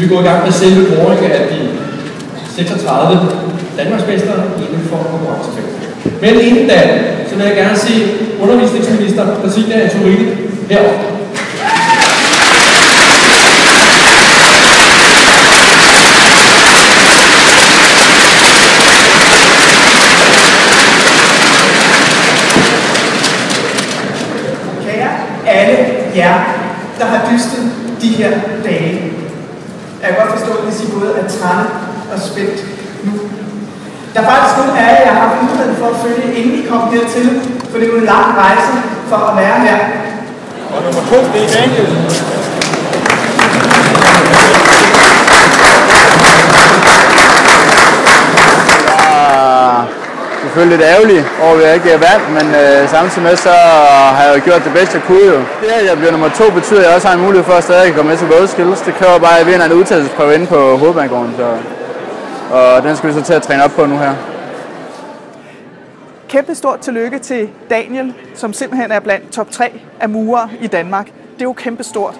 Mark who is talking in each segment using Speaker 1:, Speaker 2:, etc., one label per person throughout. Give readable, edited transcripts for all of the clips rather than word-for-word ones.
Speaker 1: vi gå i gang med selve kåringen af de 36 Danmarksmestre inden for konkurrencefelt. Men inden da, så vil jeg gerne se undervisningsminister Christina Antorini heroppe.
Speaker 2: Alle jer, der har dystet de her dage. Jeg kan godt forstå, hvis I både er trætte og spændt nu. Der er faktisk nogle af jer, jeg har haft muligheden for at følge, inden I kom hertil, for det er jo en lang rejse for at være her.
Speaker 3: Og nummer 2, det er Daniel.
Speaker 4: Selvfølgelig lidt ærgerlig over, at jeg ikke er vandt, men samtidig med så har jeg jo gjort det bedste, jeg kunne jo. Det, at jeg bliver nummer 2, betyder, at jeg også har en mulighed for at stadig komme med til World Skills. Det kræver bare, at jeg vinder en udtagelsesprøve inde på Hovedbanegården, og den skal vi så til at træne op på nu her.
Speaker 2: Kæmpe stort tillykke til Daniel, som simpelthen er blandt top 3 af murere i Danmark. Det er jo kæmpe stort.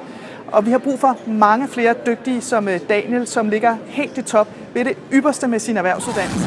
Speaker 2: Og vi har brug for mange flere dygtige som Daniel, som ligger helt i top ved det ypperste med sin erhvervsuddannelse.